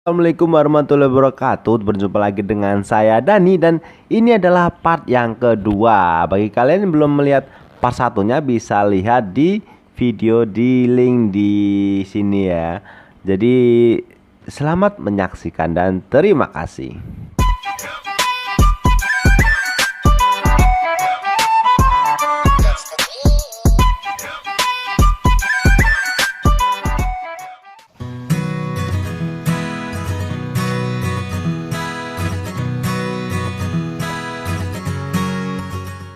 Assalamualaikum warahmatullahi wabarakatuh. Berjumpa lagi dengan saya Dani dan ini adalah part yang kedua. Bagi kalian yang belum melihat part satunya bisa lihat di video di link di sini ya. Jadi selamat menyaksikan dan terima kasih.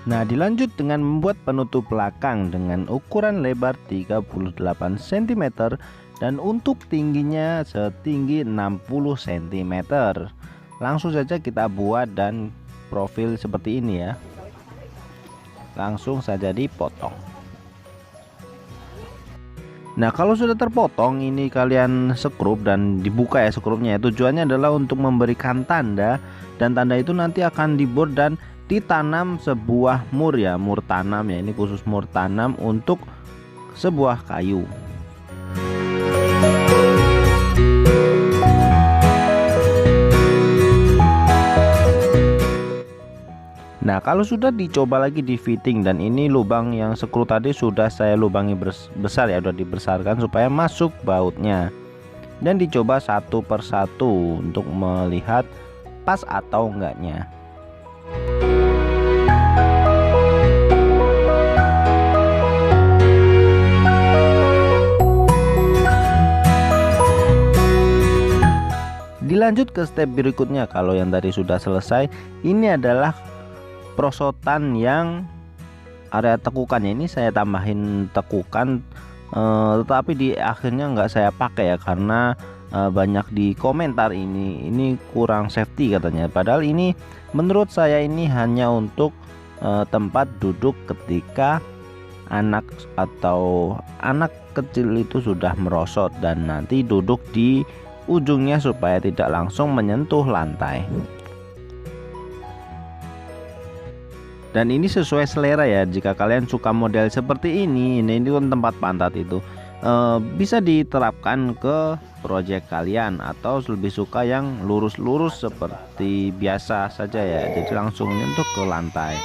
Nah, dilanjut dengan membuat penutup belakang dengan ukuran lebar 38 cm dan untuk tingginya setinggi 60 cm. Langsung saja kita buat dan profil seperti ini ya. Langsung saja dipotong. Nah, kalau sudah terpotong ini kalian sekrup dan dibuka ya sekrupnya. Tujuannya adalah untuk memberikan tanda, dan tanda itu nanti akan dibor dan ditanam sebuah mur ya, mur tanam ya, ini khusus mur tanam untuk sebuah kayu. Nah, kalau sudah dicoba lagi di fitting, dan ini lubang yang skru tadi sudah saya lubangi besar ya, sudah dibesarkan supaya masuk bautnya, dan dicoba satu persatu untuk melihat pas atau enggaknya. Dilanjut ke step berikutnya. Kalau yang tadi sudah selesai, ini adalah prosotan yang area tekukannya. Ini saya tambahin tekukan, tetapi di akhirnya nggak saya pakai ya, karena banyak di komentar ini kurang safety katanya. Padahal ini menurut saya ini hanya untuk tempat duduk ketika anak atau anak kecil itu sudah merosot, dan nanti duduk di ujungnya supaya tidak langsung menyentuh lantai. Dan ini sesuai selera ya, jika kalian suka model seperti ini kan tempat pantat itu bisa diterapkan ke project kalian, atau lebih suka yang lurus-lurus seperti biasa saja ya, jadi langsung menyentuh ke lantai.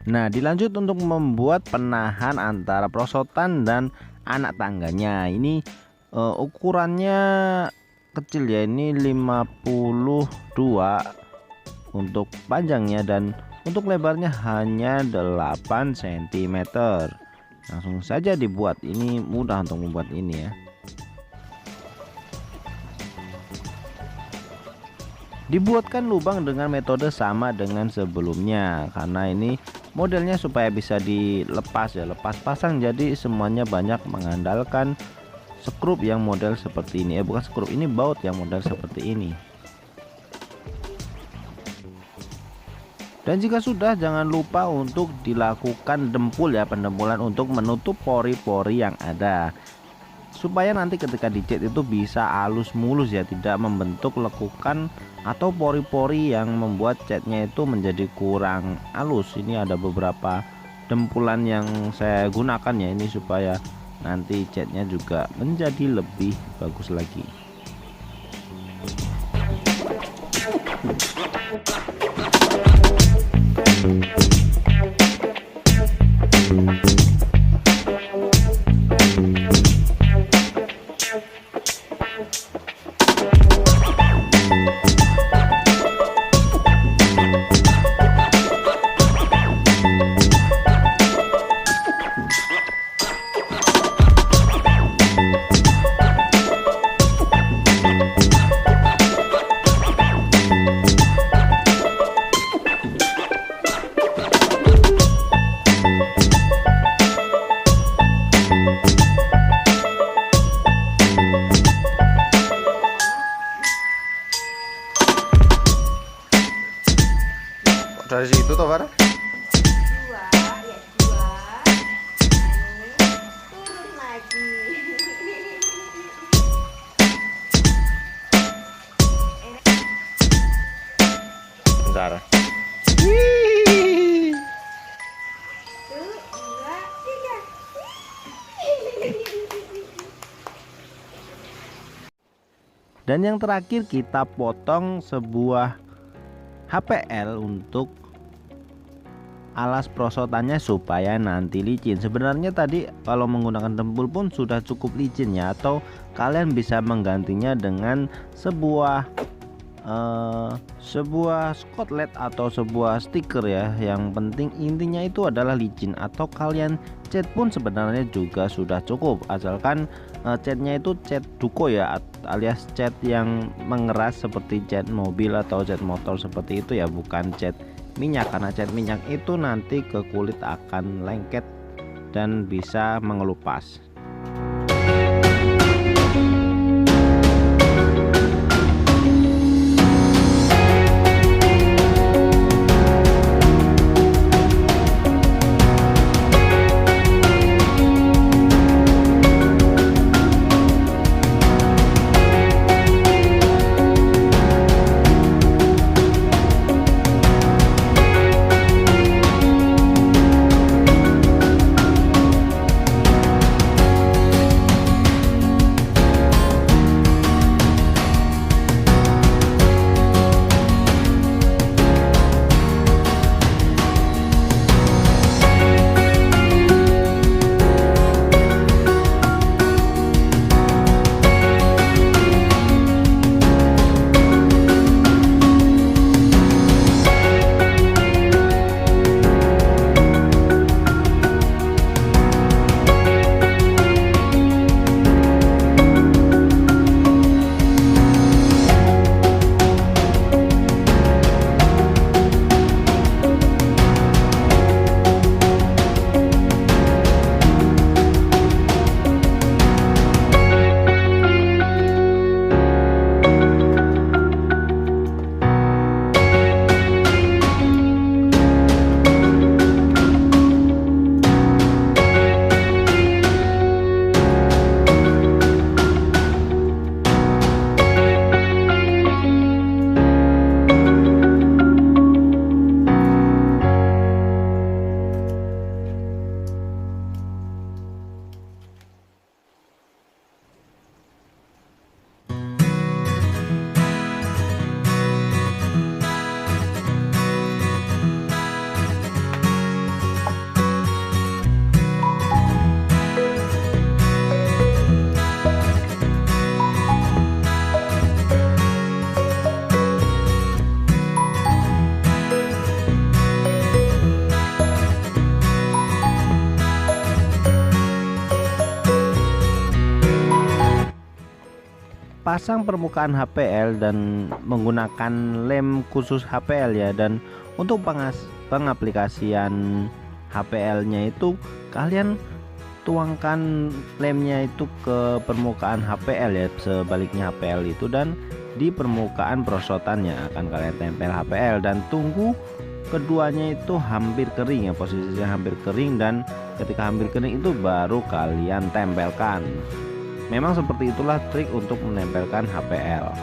Nah, dilanjut untuk membuat penahan antara prosotan dan anak tangganya. Ini ukurannya kecil ya, ini 52 untuk panjangnya, dan untuk lebarnya hanya 8 cm. Langsung saja dibuat, ini mudah untuk membuat ini ya. Dibuatkan lubang dengan metode sama dengan sebelumnya, karena ini modelnya supaya bisa dilepas ya, lepas pasang, jadi semuanya banyak mengandalkan skrup yang model seperti ini. Bukan skrup, ini baut yang model seperti ini. Dan jika sudah, jangan lupa untuk dilakukan dempul ya, pendempulan untuk menutup pori-pori yang ada, supaya nanti ketika dicat itu bisa halus mulus ya, tidak membentuk lekukan atau pori-pori yang membuat catnya itu menjadi kurang halus. Ini ada beberapa dempulan yang saya gunakan ya, ini supaya nanti catnya juga menjadi lebih bagus lagi. Dari situ toh, Bar? Dua, ya dua. Turun lagi. Bentar. Satu, dua, tiga. Dan yang terakhir kita potong sebuah HPL untuk alas prosotannya supaya nanti licin. Sebenarnya tadi kalau menggunakan dempul pun sudah cukup licin ya, atau kalian bisa menggantinya dengan sebuah skotlet atau sebuah stiker ya. Yang penting intinya itu adalah licin, atau kalian cat pun sebenarnya juga sudah cukup, asalkan catnya itu cat duko ya, alias cat yang mengeras seperti cat mobil atau cat motor seperti itu ya, bukan cat minyak, karena cat minyak itu nanti ke kulit akan lengket dan bisa mengelupas. Pasang permukaan HPL dan menggunakan lem khusus HPL ya. Dan untuk pengaplikasian HPL-nya itu kalian tuangkan lemnya itu ke permukaan HPL ya, sebaliknya HPL itu, dan di permukaan prosotannya akan kalian tempel HPL dan tunggu keduanya itu hampir kering ya, posisinya hampir kering, dan ketika hampir kering itu baru kalian tempelkan. Memang seperti itulah trik untuk menempelkan HPL.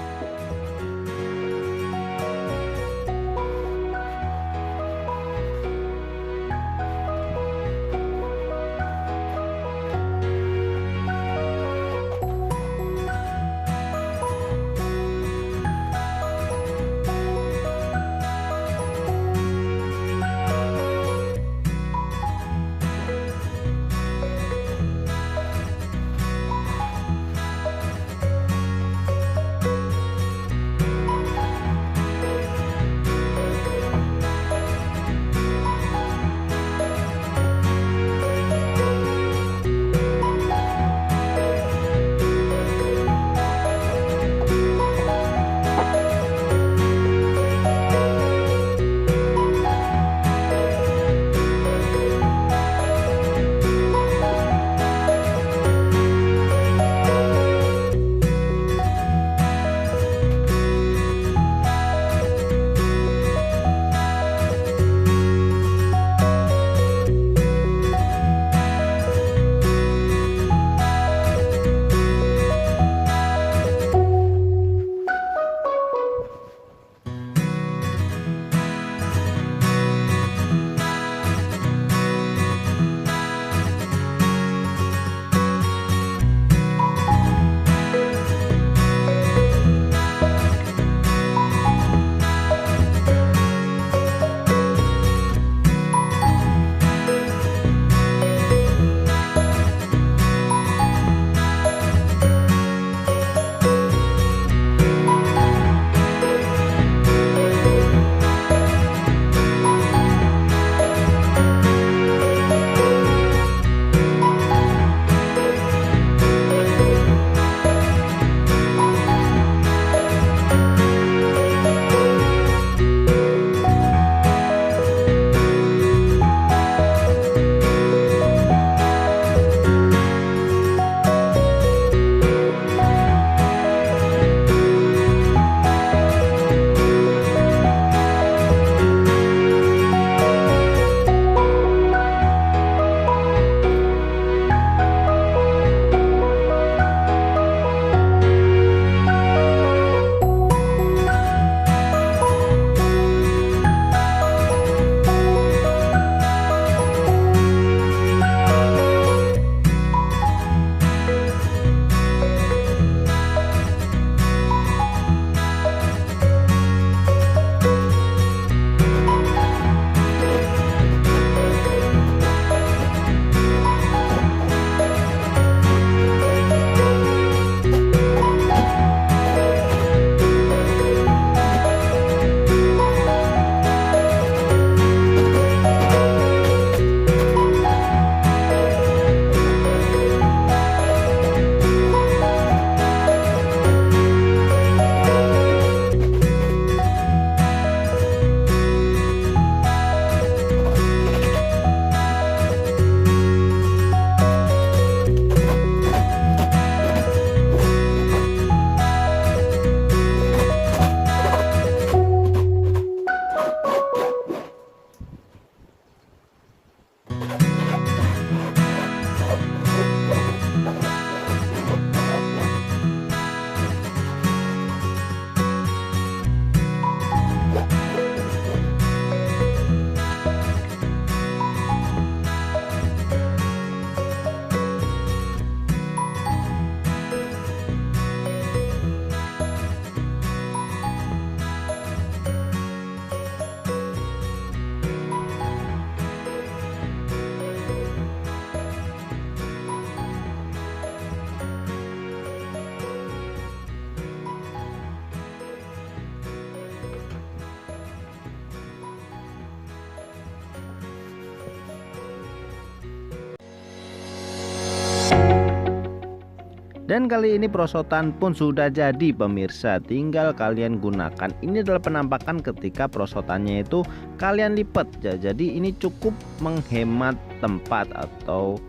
Dan kali ini perosotan pun sudah jadi pemirsa, tinggal kalian gunakan. Ini adalah penampakan ketika perosotannya itu kalian lipat ya. Jadi ini cukup menghemat tempat atau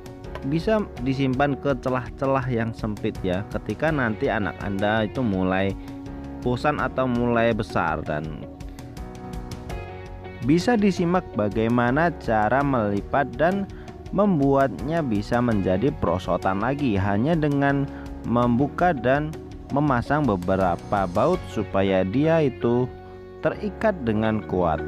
bisa disimpan ke celah-celah yang sempit ya, ketika nanti anak Anda itu mulai bosan atau mulai besar. Dan bisa disimak bagaimana cara melipat dan membuatnya bisa menjadi perosotan lagi hanya dengan membuka dan memasang beberapa baut supaya dia itu terikat dengan kuat.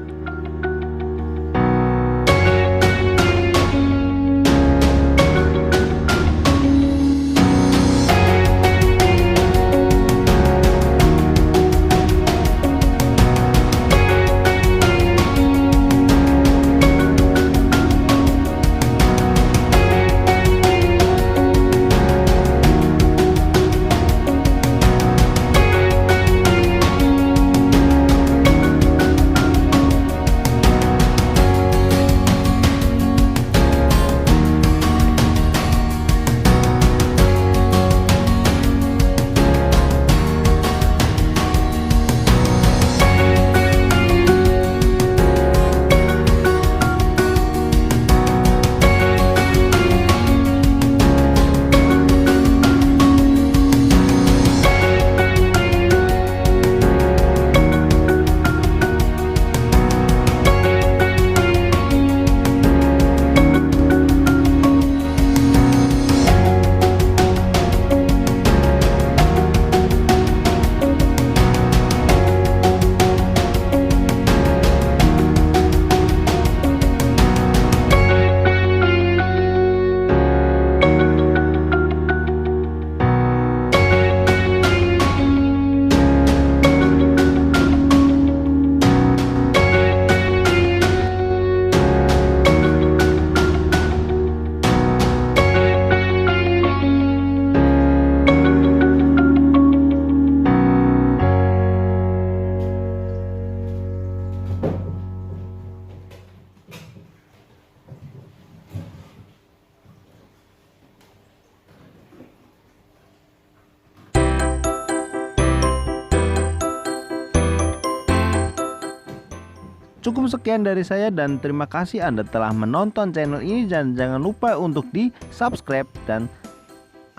Cukup sekian dari saya dan terima kasih Anda telah menonton channel ini, dan jangan lupa untuk di subscribe. Dan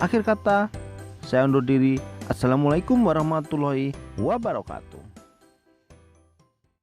akhir kata saya undur diri. Assalamualaikum warahmatullahi wabarakatuh.